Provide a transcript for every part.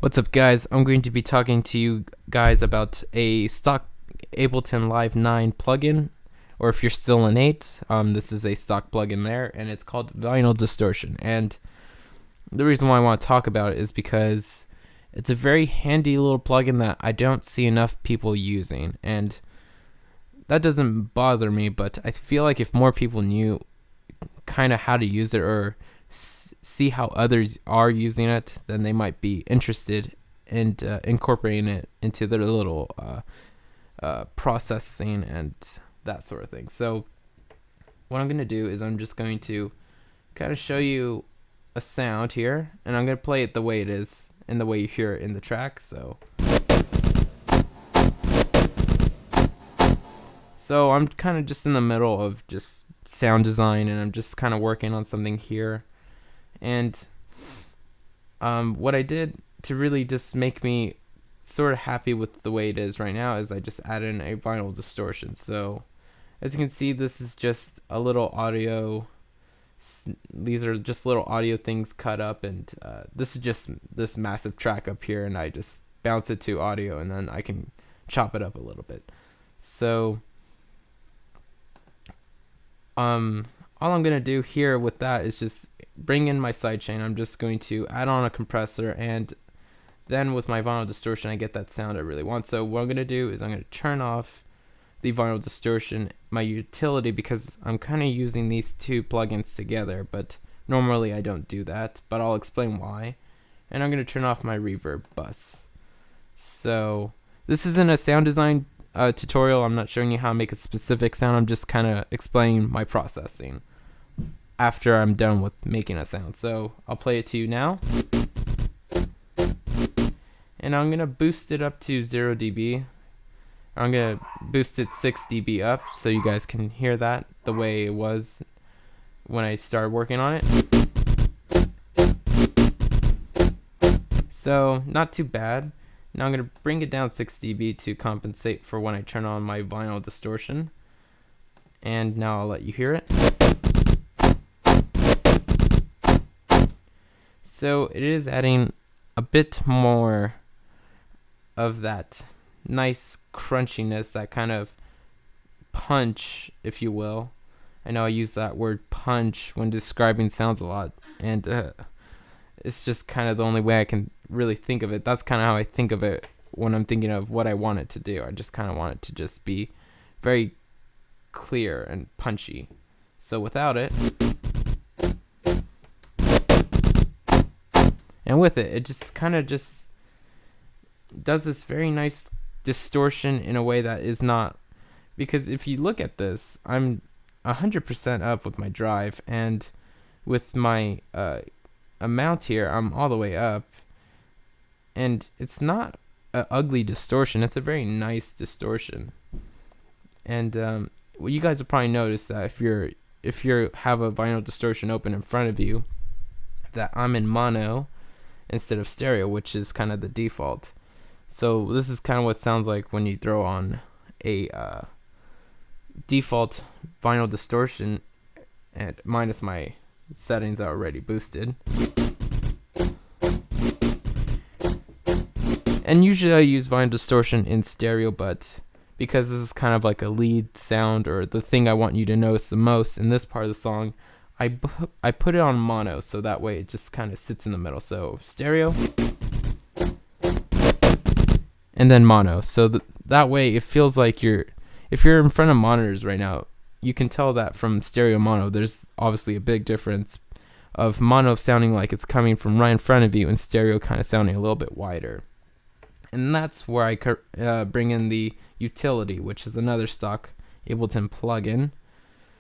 What's up, guys? I'm going to be talking to you guys about a stock Ableton Live 9 plugin, or if you're still in 8, this is a stock plugin there, and it's called Vinyl Distortion. And the reason why I want to talk about it is because it's a very handy little plugin that I don't see enough people using, and that doesn't bother me, but I feel like if more people knew kind of how to use it or see how others are using it, then they might be interested in incorporating it into their little processing and that sort of thing. So what I'm going to do is I'm just going to kind of show you a sound here, and I'm going to play it the way it is and the way you hear it in the track. So I'm kind of just in the middle of just sound design, and I'm just kind of working on something here. And what I did to really just make me sort of happy with the way it is right now is I just added in a vinyl distortion. So as you can see, this is just a little audio. These are just little audio things cut up, and this is just this massive track up here, and I just bounce it to audio, and then I can chop it up a little bit. So all I'm going to do here with that is just bring in my sidechain. I'm just going to add on a compressor, and then with my vinyl distortion I get that sound I really want. So what I'm going to do is I'm going to turn off the vinyl distortion, my utility, because I'm kind of using these two plugins together, but normally I don't do that, but I'll explain why. And I'm going to turn off my reverb bus. So this isn't a sound design tutorial. I'm not showing you how to make a specific sound. I'm just kind of explaining my processing after I'm done with making a sound. So I'll play it to you now, and I'm gonna boost it up to 0 dB. I'm gonna boost it 6 dB up so you guys can hear that the way it was when I started working on it. So not too bad. Now I'm going to bring it down 6 dB to compensate for when I turn on my vinyl distortion. And now I'll let you hear it. So it is adding a bit more of that nice crunchiness, that kind of punch, if you will. I know I use that word punch when describing sounds a lot, and it's just kind of the only way I can really think of it. That's kind of how I think of it when I'm thinking of what I want it to do. I just kind of want it to just be very clear and punchy. So without it, and with it, it just kind of just does this very nice distortion in a way that is not, because if you look at this, I'm 100% up with my drive, and with my amount here, I'm all the way up, and it's not an ugly distortion. It's a very nice distortion. And well, you guys will probably notice that if you have a vinyl distortion open in front of you, that I'm in mono instead of stereo, which is kind of the default. So this is kind of what it sounds like when you throw on a default vinyl distortion, and minus my settings are already boosted. And usually I use vinyl distortion in stereo, but because this is kind of like a lead sound, or the thing I want you to notice the most in this part of the song, I put it on mono, so that way it just kind of sits in the middle. So stereo, and then mono. So that way it feels like if you're in front of monitors right now, you can tell that from stereo mono, there's obviously a big difference of mono sounding like it's coming from right in front of you, and stereo kind of sounding a little bit wider. And that's where I bring in the utility, which is another stock Ableton plugin.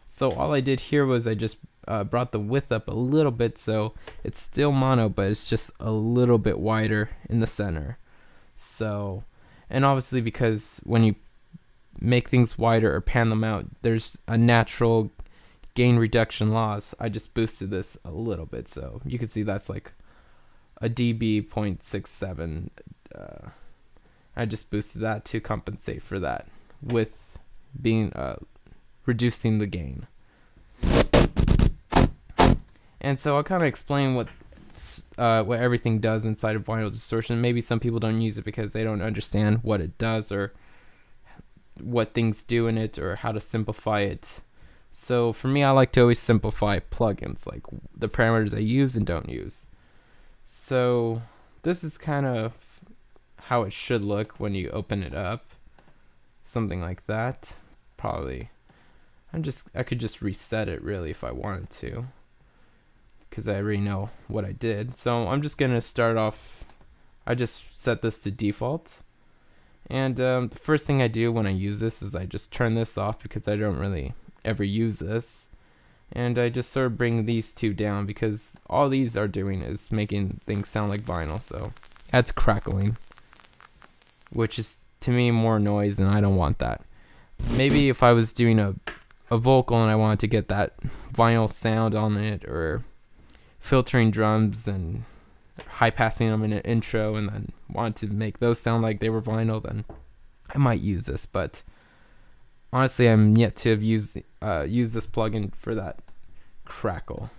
So all I did here was I just brought the width up a little bit, so it's still mono, but it's just a little bit wider in the center. So, and obviously because when you make things wider or pan them out, there's a natural gain reduction loss. I just boosted this a little bit, so you can see that's like a dB 0.67. I just boosted that to compensate for that with being reducing the gain. And so I'll kind of explain what that's what everything does inside of vinyl distortion. Maybe some people don't use it because they don't understand what it does or what things do in it or how to simplify it. So for me, I like to always simplify plugins, like the parameters I use and don't use. So this is kind of how it should look when you open it up. Something like that. Probably. I could just reset it really if I wanted to, because I already know what I did. So I'm just gonna start off. I just set this to default. And the first thing I do when I use this is I just turn this off because I don't really ever use this. And I just sort of bring these two down because all these are doing is making things sound like vinyl. So that's crackling, which is to me more noise, and I don't want that. Maybe if I was doing a vocal and I wanted to get that vinyl sound on it, or filtering drums and high passing them in an intro and then wanted to make those sound like they were vinyl, then I might use this. But honestly, I'm yet to have used this plugin for that crackle.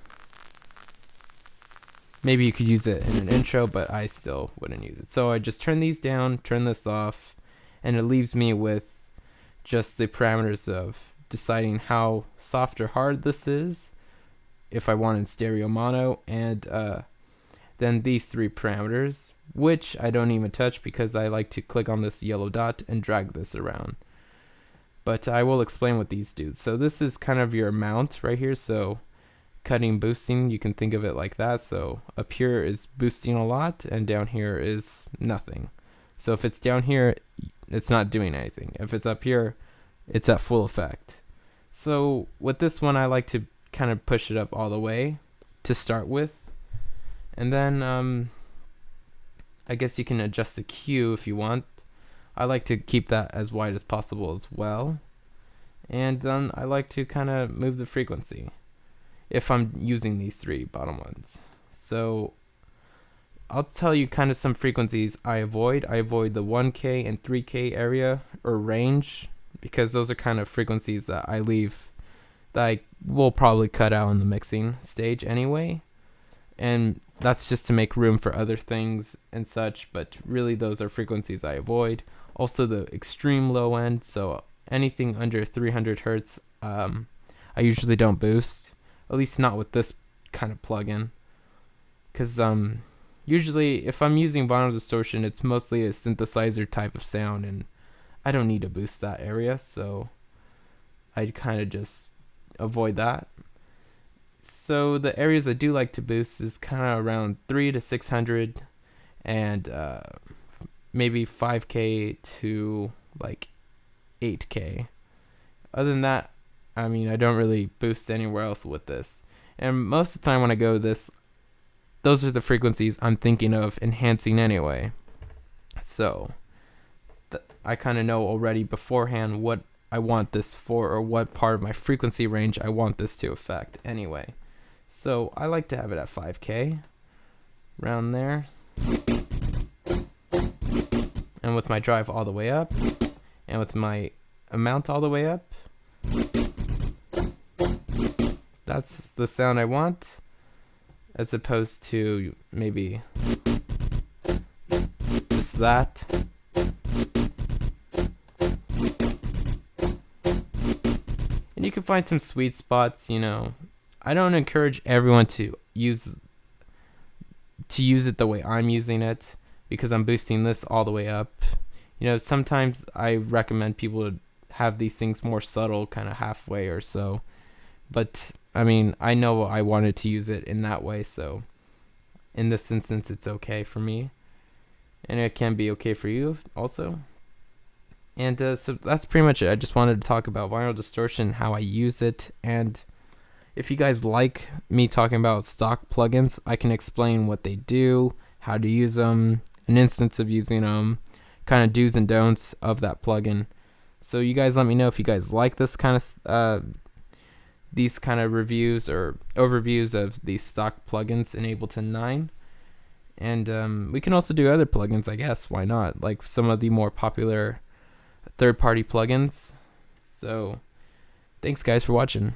Maybe you could use it in an intro, but I still wouldn't use it. So I just turn these down, turn this off, and it leaves me with just the parameters of deciding how soft or hard this is, if I want in stereo mono, and then these three parameters, which I don't even touch because I like to click on this yellow dot and drag this around. But I will explain what these do. So this is kind of your amount right here. So cutting, boosting, you can think of it like that. So up here is boosting a lot, and down here is nothing. So if it's down here, it's not doing anything. If it's up here, it's at full effect. So with this one, I like to kind of push it up all the way to start with. And then I guess you can adjust the Q if you want. I like to keep that as wide as possible as well. And then I like to kind of move the frequency if I'm using these three bottom ones. So I'll tell you kind of some frequencies I avoid. I avoid the 1K and 3K area or range, because those are kind of frequencies that I leave, that I will probably cut out in the mixing stage anyway. And that's just to make room for other things and such, but really those are frequencies I avoid. Also the extreme low end, so anything under 300 hertz, I usually don't boost, at least not with this kind of plugin, because usually if I'm using vinyl distortion, it's mostly a synthesizer type of sound, and I don't need to boost that area, so I kind of just avoid that. So the areas I do like to boost is kind of around 300 to 600 and maybe 5K to like 8K. Other than that, I mean, I don't really boost anywhere else with this. And most of the time when I go this, those are the frequencies I'm thinking of enhancing anyway. So I kind of know already beforehand what I want this for, or what part of my frequency range I want this to affect anyway. So I like to have it at 5K, around there. And with my drive all the way up, and with my amount all the way up, that's the sound I want, as opposed to maybe just that. And you can find some sweet spots, you know. I don't encourage everyone to use it the way I'm using it, because I'm boosting this all the way up. You know, sometimes I recommend people to have these things more subtle, kind of halfway or so. But I mean, I know I wanted to use it in that way, so in this instance it's okay for me, and it can be okay for you also. And so that's pretty much it. I just wanted to talk about vinyl distortion, how I use it, and if you guys like me talking about stock plugins, I can explain what they do, how to use them, an instance of using them, kind of do's and don'ts of that plugin. So you guys let me know if you guys like this kind of these kind of reviews or overviews of these stock plugins in Ableton 9. And we can also do other plugins, I guess. Why not? Like some of the more popular third-party plugins. So thanks guys for watching.